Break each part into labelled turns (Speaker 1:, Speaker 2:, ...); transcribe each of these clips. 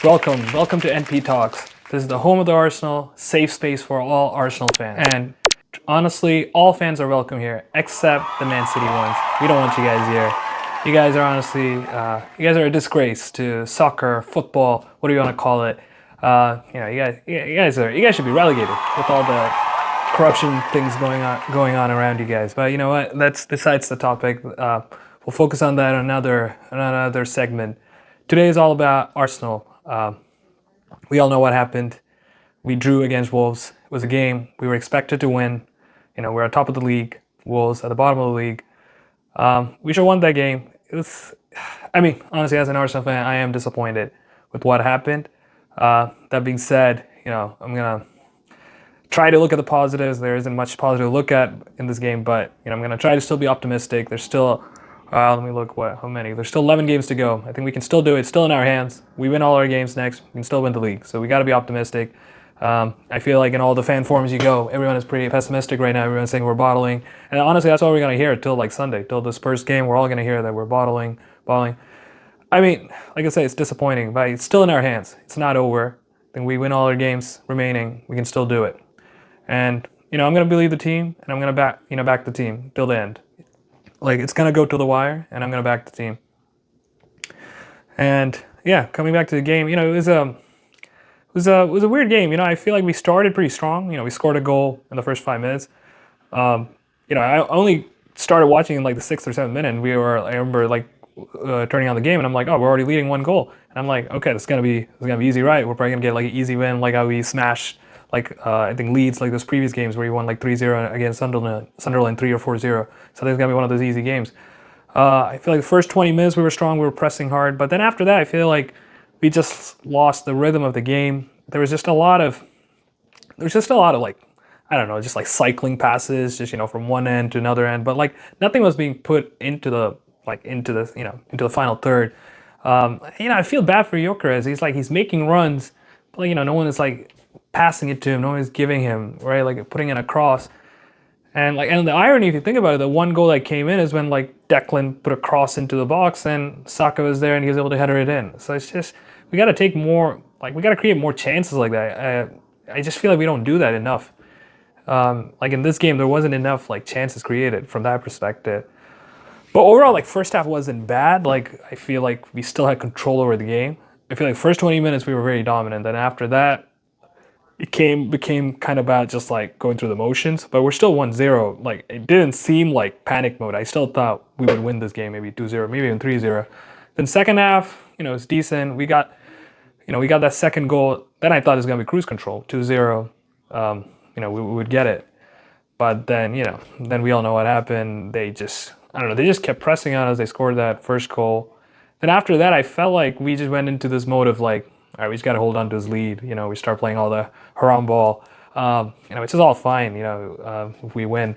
Speaker 1: Welcome to NP Talks. This is the home of the Arsenal, safe space for all Arsenal fans. And honestly, all fans are welcome here, except the Man City ones. We don't want you guys here. You guys are honestly, you guys are a disgrace to soccer, football, what do you want to call it? You guys should be relegated with all the corruption things going on around you guys. But you know what? That's besides the topic. We'll focus on that on another segment. Today is all about Arsenal. We all know what happened. We drew against Wolves. It was a game we were expected to win. You know, we're on top of the league. Wolves at the bottom of the league. We should have won that game. Honestly, as an Arsenal fan, I am disappointed with what happened. That being said, I'm gonna try to look at the positives. There isn't much positive to look at in this game, but I'm gonna try to still be optimistic. There's still let me look how many. There's still 11 games to go. I think we can still do it. It's still in our hands. We win all our games next, we can still win the league. So we got to be optimistic. I feel like in all the fan forums you go, everyone is pretty pessimistic right now. Everyone's saying we're bottling. And honestly, that's all we're going to hear till like Sunday, till the Spurs game. We're all going to hear that we're bottling. I mean, like I say, it's disappointing, but it's still in our hands. It's not over. I think we win all our games remaining. We can still do it. And, I'm going to believe the team, and I'm going to back the team till the end. Like, it's going to go to the wire, and I'm going to back the team. And, yeah, coming back to the game, it was a weird game. I feel like we started pretty strong. We scored a goal in the first 5 minutes. I only started watching in, like, the 6th or 7th minute, and I remember, like, turning on the game, and I'm like, oh, we're already leading 1 goal. And I'm like, okay, this is going to be easy, right? We're probably going to get, like, an easy win, like how we smashed I think Leeds, like those previous games where he won like 3-0 against Sunderland 3 or 4-0. So I think it's gonna be one of those easy games. I feel like the first 20 minutes we were strong, we were pressing hard, but then after that I feel like we just lost the rhythm of the game. There was just a lot of like, I don't know, just like cycling passes, just from one end to another end, but like nothing was being put into the final third. I feel bad for Gyökeres. He's making runs, but no one is like passing it to him, no one is giving him, right? Like putting in a cross. And the irony, if you think about it, the one goal that came in is when like Declan put a cross into the box and Saka was there and he was able to header it in. So it's just, we got to create more chances like that. I just feel like we don't do that enough. Like in this game, there wasn't enough like chances created from that perspective. But overall, like first half wasn't bad. Like I feel like we still had control over the game. I feel like first 20 minutes we were very dominant. Then after that, it became kind of about just like going through the motions, but we're still 1-0. Like it didn't seem like panic mode. I still thought we would win this game, maybe 2-0, maybe even 3-0. Then second half, it's decent. We got that second goal. Then I thought it was gonna be cruise control, 2-0. We would get it, but then then we all know what happened. They just kept pressing on us. They scored that first goal. Then after that, I felt like we just went into this mode of like, all right, we just got to hold on to his lead. We start playing all the haram ball, which is all fine, if we win,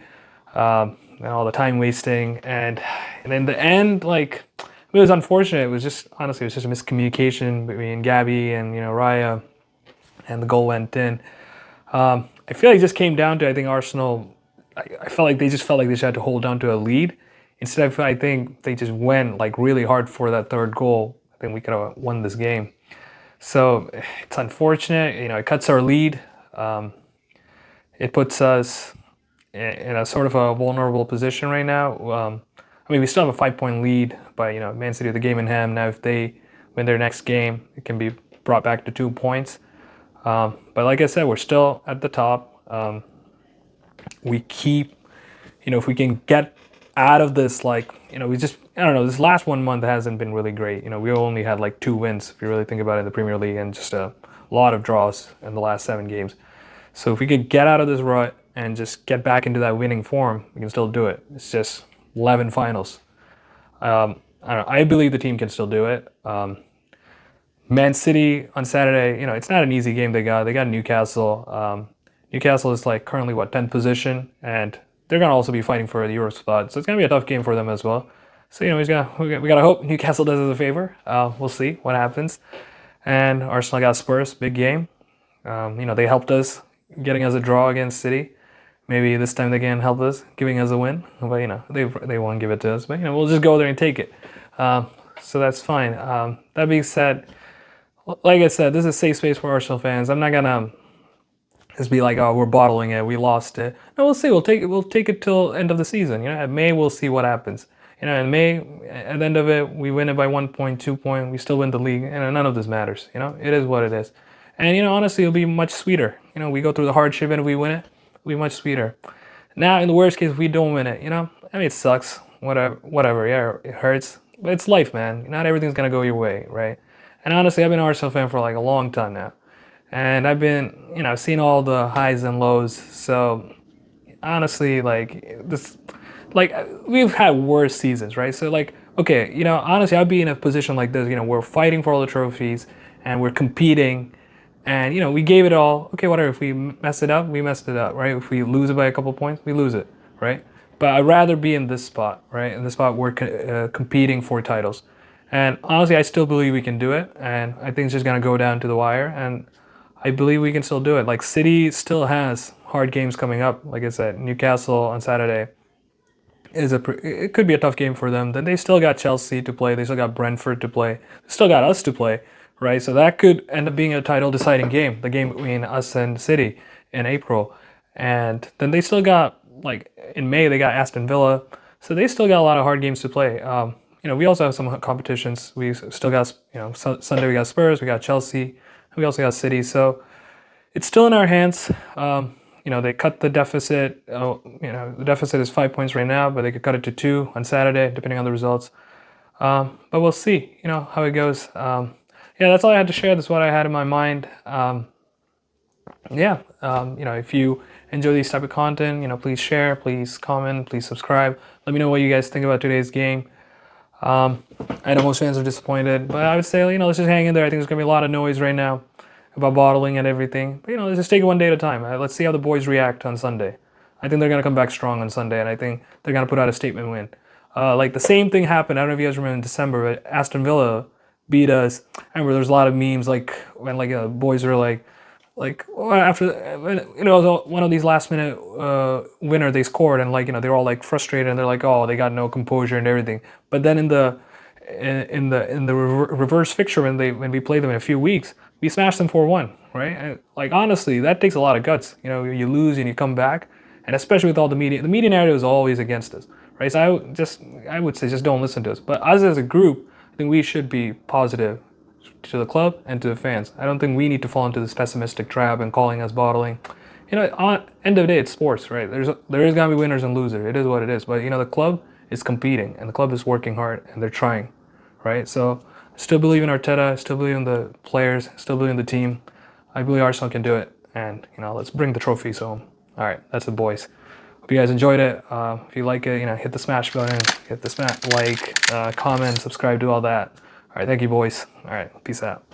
Speaker 1: and all the time wasting. And in the end, like, it was unfortunate. It was just a miscommunication between Gabby and, Raya, and the goal went in. I feel like it just came down to, I think, Arsenal, I felt like they just had to hold on to a lead. Instead of, I think they just went like really hard for that third goal. I think we could have won this game. So it's unfortunate, it cuts our lead. It puts us in a sort of a vulnerable position right now. We still have a 5-point lead, but Man City have the game in hand. Now if they win their next game, it can be brought back to 2 points. But like I said, we're still at the top. We keep, if we can get out of this, this last 1 month hasn't been really great. We only had like 2 wins, if you really think about it, in the Premier League, and just a lot of draws in the last 7 games. So if we could get out of this rut and just get back into that winning form, we can still do it. It's just 11 finals. I believe the team can still do it. Man City on Saturday, it's not an easy game they got. They got Newcastle. Newcastle is like currently 10th position, and they're gonna also be fighting for the Euro spot. So it's gonna be a tough game for them as well. So we gotta hope Newcastle does us a favor. We'll see what happens. And Arsenal got Spurs, big game. They helped us getting us a draw against City. Maybe this time they can help us, giving us a win. But they won't give it to us. But we'll just go there and take it. So that's fine. That being said, like I said, this is a safe space for Arsenal fans. I'm not gonna just be like, oh, we're bottling it, we lost it. No, we'll see. We'll take it till end of the season. At May we'll see what happens. In May, at the end of it, we win it by 1 point, 2 point. We still win the league, and none of this matters. It is what it is. And honestly, it'll be much sweeter. We go through the hardship, and if we win it, it'll be much sweeter. Now, in the worst case, if we don't win it. I mean, it sucks. Whatever. Yeah, it hurts, but it's life, man. Not everything's gonna go your way, right? And honestly, I've been an Arsenal fan for like a long time now, and I've been, seeing all the highs and lows. So honestly, like this, like we've had worse seasons, right? So like, okay, honestly, I'd be in a position like this. We're fighting for all the trophies and we're competing, and we gave it all. Okay, whatever. If we mess it up, we messed it up, right? If we lose it by a couple points, we lose it, right? But I'd rather be in this spot, right? In this spot, we're competing for titles. And honestly, I still believe we can do it. And I think it's just gonna go down to the wire. And I believe we can still do it. Like City still has hard games coming up. Like I said, Newcastle on Saturday it could be a tough game for them. Then they still got Chelsea to play. They still got Brentford to play. They still got us to play, right? So that could end up being a title deciding game, the game between us and City in April. And then they still got, like in May they got Aston Villa. So they still got a lot of hard games to play. We also have some competitions. We still got, Sunday we got Spurs, we got Chelsea, we also got City. So it's still in our hands. They cut the deficit. The deficit is 5 points right now, but they could cut it to 2 on Saturday, depending on the results. But we'll see, how it goes. Yeah, that's all I had to share. That's what I had in my mind. If you enjoy these type of content, please share, please comment, please subscribe. Let me know what you guys think about today's game. I know most fans are disappointed, but I would say, let's just hang in there. I think there's going to be a lot of noise right now about bottling and everything. But, let's just take it one day at a time. Let's see how the boys react on Sunday. I think they're going to come back strong on Sunday, and I think they're going to put out a statement win. Like the same thing happened, I don't know if you guys remember in December, but Aston Villa beat us. I remember there's a lot of memes like when boys were like after one of these last minute winner they scored, and they're all like frustrated, and they're like, oh, they got no composure and everything. But then in the reverse fixture when we play them in a few weeks, we smashed them 4-1, right? And, like honestly, that takes a lot of guts. You lose and you come back, and especially with all the media narrative is always against us, right? So I would say just don't listen to us. But us as a group, I think we should be positive to the club and to the fans. I don't think we need to fall into this pessimistic trap and calling us bottling. On end of the day, it's sports, right? There is gonna be winners and losers. It is what it is. But the club is competing, and the club is working hard, and they're trying, right? So I still believe in Arteta. I still believe in the players. I still believe in the team. I believe Arsenal can do it, and let's bring the trophies home. All right, that's the boys. Hope you guys enjoyed it. If you like it, hit the smash button, hit the comment, subscribe, do all that. All right, thank you, boys. All right, peace out.